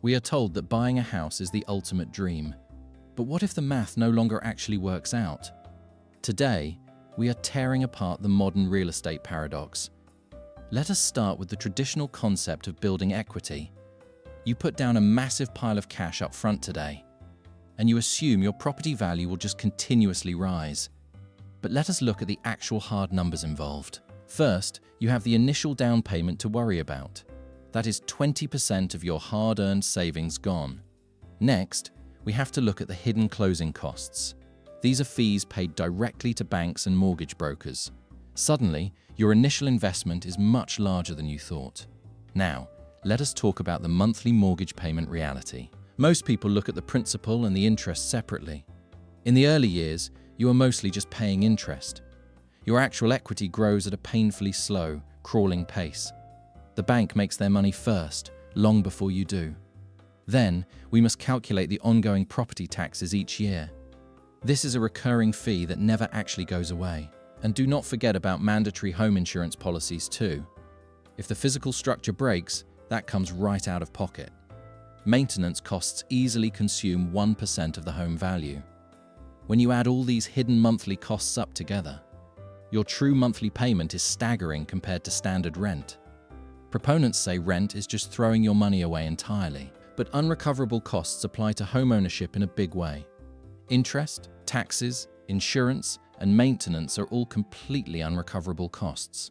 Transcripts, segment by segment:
We are told that buying a house is the ultimate dream. But what if the math no longer actually works out? Today, we are tearing apart the modern real estate paradox. Let us start with the traditional concept of building equity. You put down a massive pile of cash up front today, and you assume your property value will just continuously rise. But let us look at the actual hard numbers involved. First, you have the initial down payment to worry about. That is 20% of your hard-earned savings gone. Next, we have to look at the hidden closing costs. These are fees paid directly to banks and mortgage brokers. Suddenly, your initial investment is much larger than you thought. Now, let us talk about the monthly mortgage payment reality. Most people look at the principal and the interest separately. In the early years, you are mostly just paying interest. Your actual equity grows at a painfully slow, crawling pace. The bank makes their money first, long before you do. Then, we must calculate the ongoing property taxes each year. This is a recurring fee that never actually goes away. And do not forget about mandatory home insurance policies too. If the physical structure breaks, that comes right out of pocket. Maintenance costs easily consume 1% of the home value. When you add all these hidden monthly costs up together, your true monthly payment is staggering compared to standard rent. Proponents say rent is just throwing your money away entirely, but unrecoverable costs apply to homeownership in a big way. Interest, taxes, insurance, and maintenance are all completely unrecoverable costs.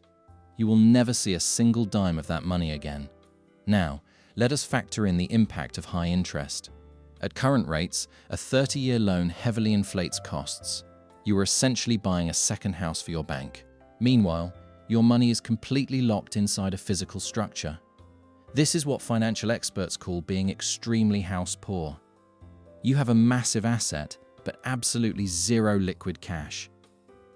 You will never see a single dime of that money again. Now, let us factor in the impact of high interest. At current rates, a 30-year loan heavily inflates costs. You are essentially buying a second house for your bank. Meanwhile, your money is completely locked inside a physical structure. This is what financial experts call being extremely house poor. You have a massive asset, but absolutely zero liquid cash.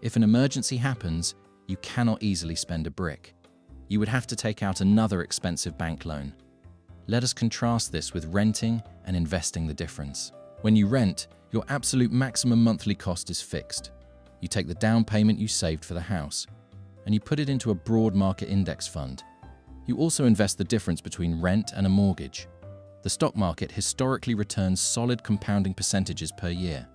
If an emergency happens, you cannot easily spend a brick. You would have to take out another expensive bank loan. Let us contrast this with renting and investing the difference. When you rent, your absolute maximum monthly cost is fixed. You take the down payment you saved for the house, and you put it into a broad market index fund. You also invest the difference between rent and a mortgage. The stock market historically returns solid compounding percentages per year.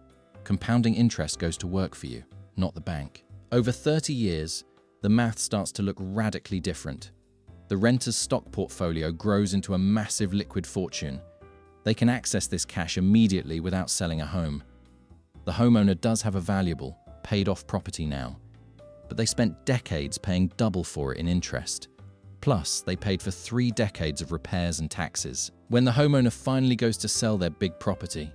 Compounding interest goes to work for you, not the bank. Over 30 years, the math starts to look radically different. The renter's stock portfolio grows into a massive liquid fortune. They can access this cash immediately without selling a home. The homeowner does have a valuable, paid-off property now, but they spent decades paying double for it in interest. Plus, they paid for 3 decades of repairs and taxes. When the homeowner finally goes to sell their big property,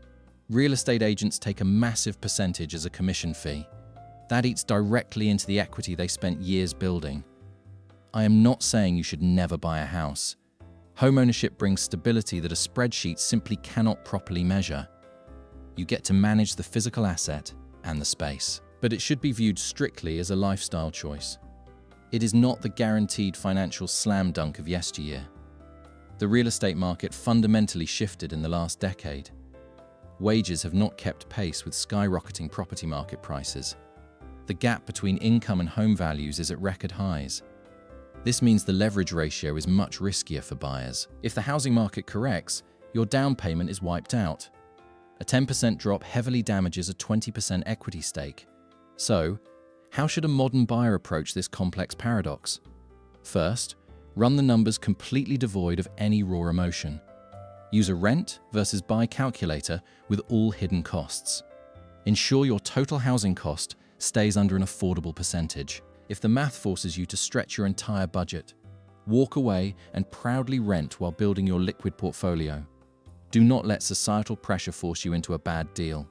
real estate agents take a massive percentage as a commission fee. That eats directly into the equity they spent years building. I am not saying you should never buy a house. Homeownership brings stability that a spreadsheet simply cannot properly measure. You get to manage the physical asset and the space. But it should be viewed strictly as a lifestyle choice. It is not the guaranteed financial slam dunk of yesteryear. The real estate market fundamentally shifted in the last decade. Wages have not kept pace with skyrocketing property market prices. The gap between income and home values is at record highs. This means the leverage ratio is much riskier for buyers. If the housing market corrects, your down payment is wiped out. A 10% drop heavily damages a 20% equity stake. So, how should a modern buyer approach this complex paradox? First, run the numbers completely devoid of any raw emotion. Use a rent versus buy calculator with all hidden costs. Ensure your total housing cost stays under an affordable percentage. If the math forces you to stretch your entire budget, walk away and proudly rent while building your liquid portfolio. Do not let societal pressure force you into a bad deal.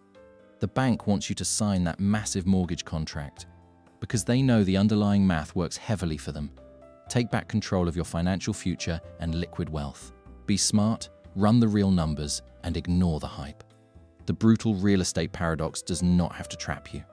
The bank wants you to sign that massive mortgage contract because they know the underlying math works heavily for them. Take back control of your financial future and liquid wealth. Be smart, run the real numbers, and ignore the hype. The brutal real estate paradox does not have to trap you.